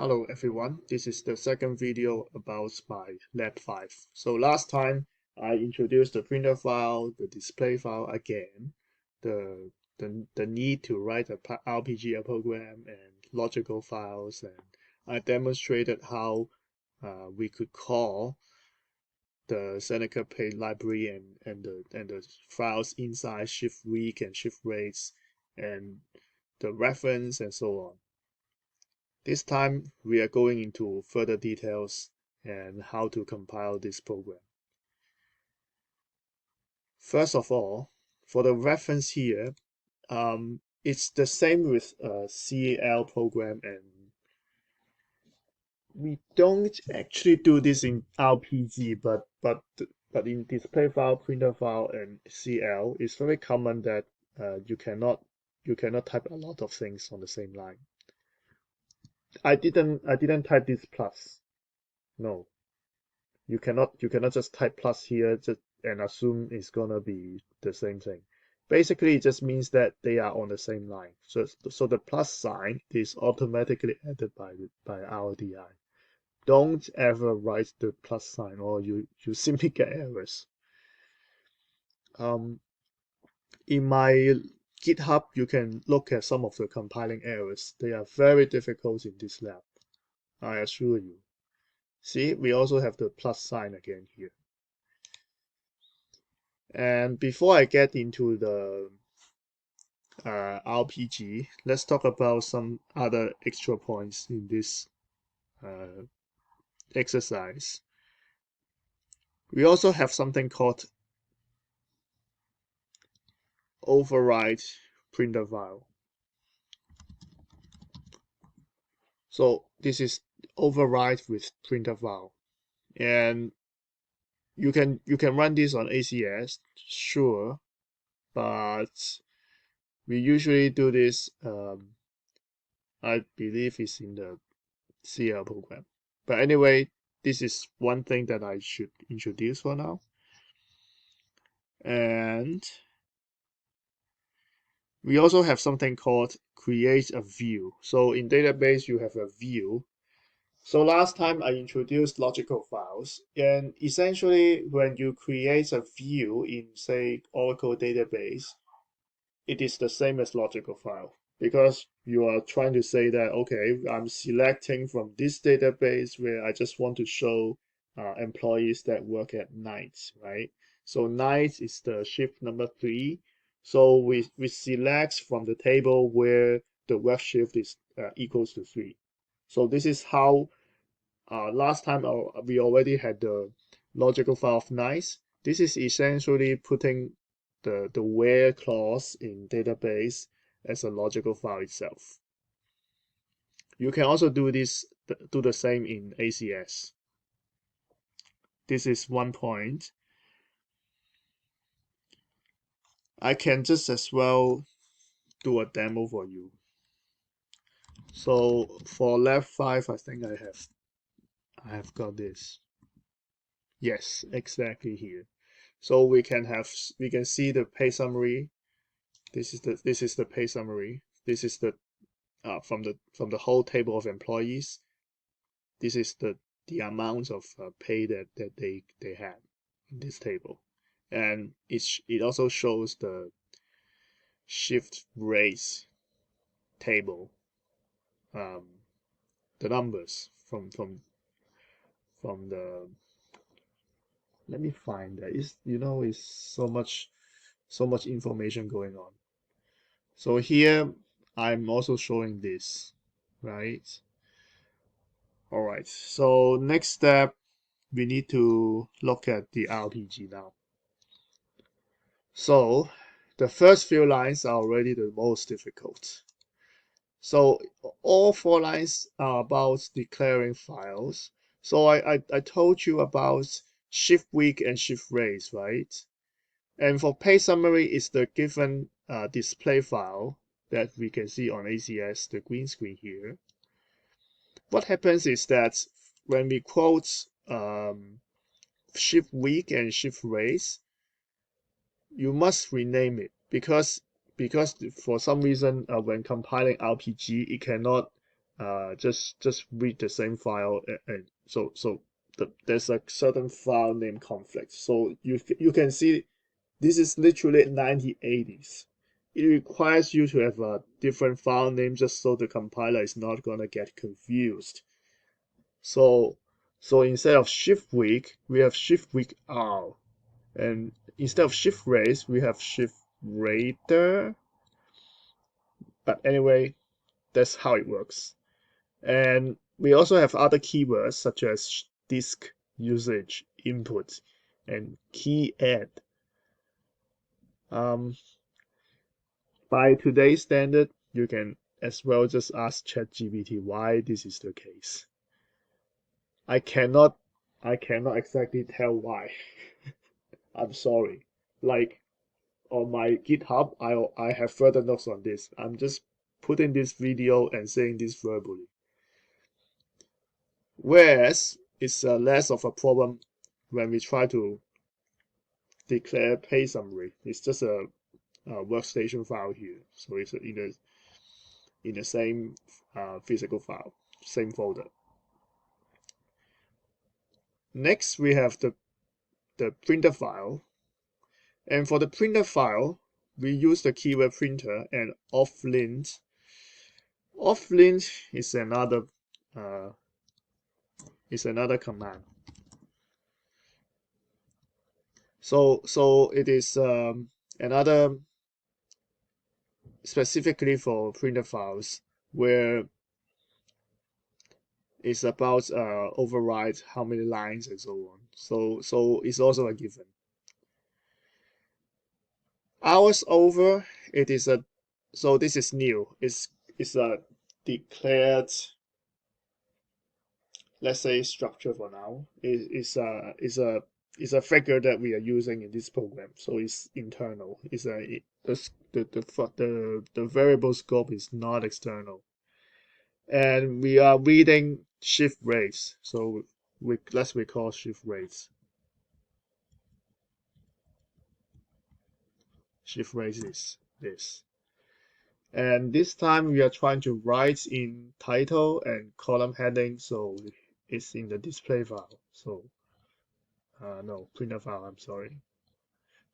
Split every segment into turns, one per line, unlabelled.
Hello everyone, this is the second video about my lab5. So last time I introduced the printer file, the display file again, the need to write a RPG program and logical files, and I demonstrated how we could call the Seneca Page library and the files inside shift week and shift rates and the reference and so on. This time we are going into further details and how to compile this program. First of all, for the reference here, it's the same with a CAL program, and we don't actually do this in RPG, but in display file, printer file, and CL, it's very common that you cannot type a lot of things on the same line. I didn't type this plus. No. You cannot just type plus here and assume it's gonna be the same thing. Basically, it just means that they are on the same line. So the plus sign is automatically added by RDi. Don't ever write the plus sign, or you simply get errors. In my GitHub, you can look at some of the compiling errors. They are very difficult in this lab, I assure you. See, we also have the plus sign again here. And before I get into the RPG, let's talk about some other extra points in this exercise. We also have something called override printer file. So this is override with printer file, and you can run this on ACS, sure, but we usually do this. I believe it's in the CL program. But anyway, this is one thing that I should introduce for now. And we also have something called create a view. So in database, you have a view. So last time I introduced logical files, and essentially when you create a view in, say, Oracle database, it is the same as logical file, because you are trying to say that, okay, I'm selecting from this database where I just want to show employees that work at night, right? So night is the shift number 3. So we select from the table where the work shift is equals to 3. So this is how last time we already had the logical file of nights. This is essentially putting the where clause in database as a logical file itself. You can also do the same in ACS. This is one point. I can just as well do a demo for you. So for lab5, I think I have got this. Yes, exactly here. So we can see the pay summary. This is the pay summary. This is the from the whole table of employees. This is the amount of pay that they had in this table, and it also shows the shift rates table, the numbers from the. Let me find that. It's so much information going on. So here I'm also showing this, right? All right, so next step, we need to look at the RPG now. So the first few lines are already the most difficult. So all 4 lines are about declaring files. So I told you about shift week and shift rates, right? And for pay summary is the given display file that we can see on ACS, the green screen here. What happens is that when we quote shift week and shift rates, you must rename it because for some reason when compiling RPG, it cannot just read the same file, and there's a certain file name conflict. So you can see this is literally 1980s. It requires you to have a different file name just so the compiler is not gonna get confused. So instead of shift week, we have shift week R, and instead of shift race, we have shift rater. But anyway, that's how it works. And we also have other keywords such as disk usage, input, and key add. By today's standard, you can as well just ask ChatGPT why this is the case. I cannot exactly tell why. I'm sorry. Like on my GitHub, I have further notes on this. I'm just putting this video and saying this verbally. Whereas it's less of a problem when we try to declare pay summary. It's just a workstation file here, so it's in the same physical file, same folder. Next, we have the printer file, and for the printer file, we use the keyword printer and OFLIND. OFLIND is another command. So it is another specifically for printer files where it's about override how many lines and so on. So it's also a given. Hours over, it is a so this is new. It's a declared, let's say, structure for now. It's a figure that we are using in this program, so it's internal. It's the variable scope is not external, and we are reading shift rates. So let's recall shift rates. Shift rates is this, and this time we are trying to write in title and column heading, so it's in the display file. So no, printer file, I'm sorry.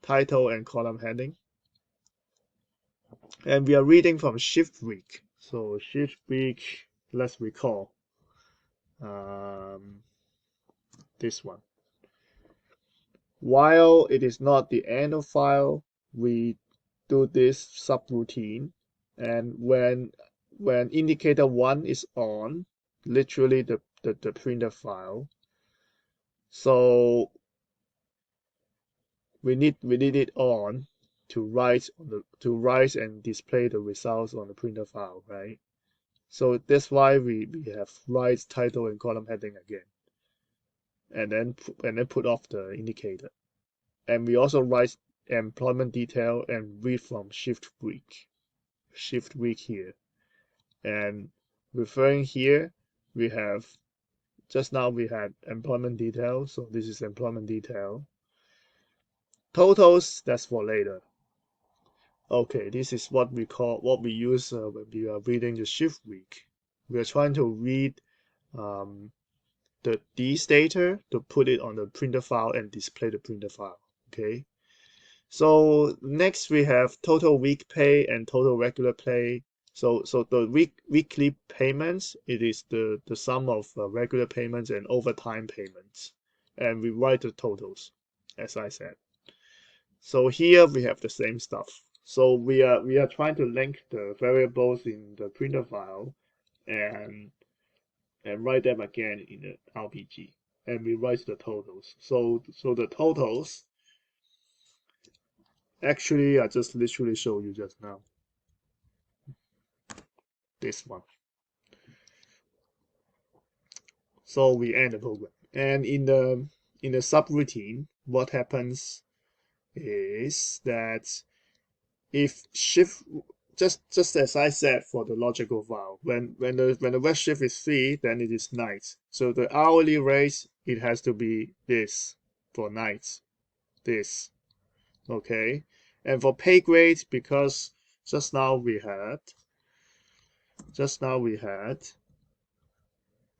Title and column heading. And we are reading from shift week. So shift week, let's recall this one. While it is not the end of file, we do this subroutine. And when indicator 1 is on, literally the printer file, so we need it on to write and display the results on the printer file, right? So that's why we have write title and column heading again, and then put off the indicator, and we also write employment detail and read from shift week here, and referring here we have just now we had employment detail, so this is employment detail. Totals, that's for later. Okay, this is what we use when we are reading the shift week. We are trying to read these data to put it on the printer file and display the printer file. Okay. So next we have total week pay and total regular pay. So the weekly payments, it is the sum of regular payments and overtime payments, and we write the totals, as I said. So here we have the same stuff. So we are trying to link the variables in the printer file and write them again in the RPG, and we write the totals. So the totals, actually I just literally showed you just now. This one. So we end the program, and in the subroutine, what happens is that if shift, just as I said for the logical file, when the web shift is 3, then it is night. So the hourly rate, it has to be this for night, this, okay. And for pay grade, because just now we had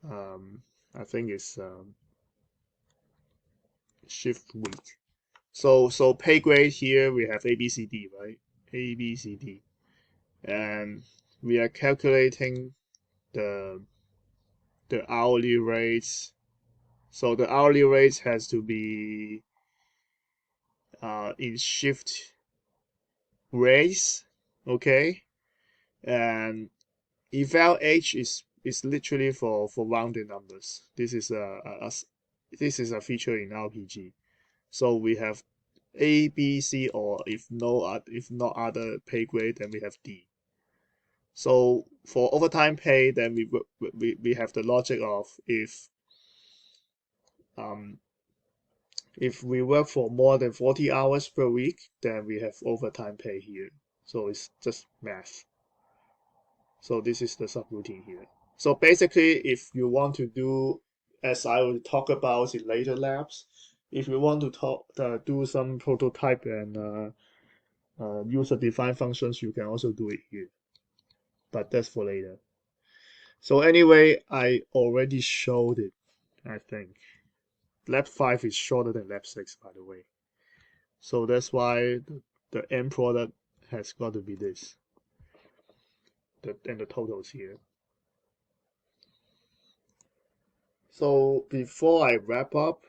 I think it's shift week. So pay grade here we have ABCD, right? ABCD, and we are calculating the hourly rates. So the hourly rates has to be in shift rates, okay? And eval H is literally for rounded numbers. This is this is a feature in RPG. So we have A, B, C, or if not other pay grade, then we have D. So for overtime pay, then we have the logic of if we work for more than 40 hours per week, then we have overtime pay here. So it's just math. So this is the subroutine here. So basically, if you want to do, as I will talk about in later labs, if you want to do some prototype and user-defined functions, you can also do it here. But that's for later. So anyway, I already showed it, I think. Lab 5 is shorter than Lab 6, by the way. So that's why the end product has got to be this. And the totals here. So before I wrap up,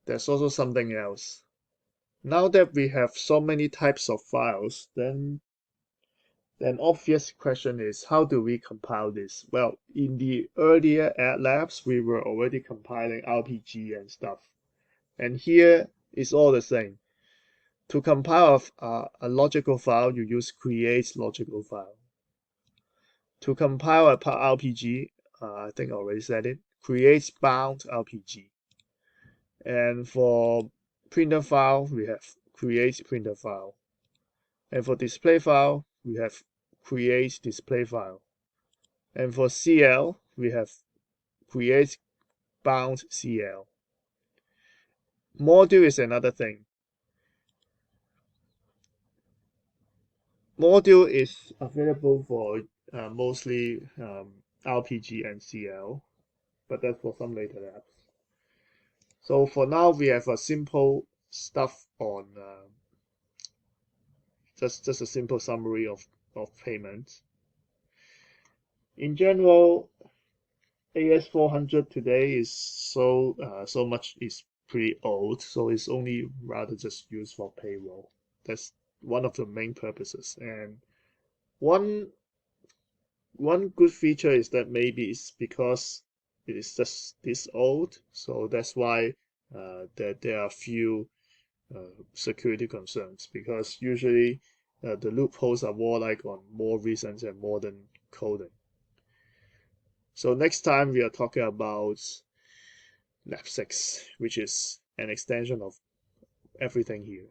there's also something else. Now that we have so many types of files, then obvious question is, how do we compile this? Well, in the earlier labs, we were already compiling RPG and stuff. And here it's all the same. To compile a logical file, you use create logical file. To compile a RPG, I think I already said it, create bound RPG. And for printer file, we have create printer file. And for display file, we have create display file. And for CL, we have create bound CL. Module is another thing. Module is available for mostly RPG and CL, but that's for some later labs. So for now, we have a simple stuff on just a simple summary of payments. In general, AS400 today is so much is pretty old, so it's only rather just used for payroll. That's one of the main purposes. And one good feature is that maybe it's because it is just this old, so that's why there are few security concerns, because usually the loopholes are more like on more recent and modern coding. So next time we are talking about Lab 6, which is an extension of everything here.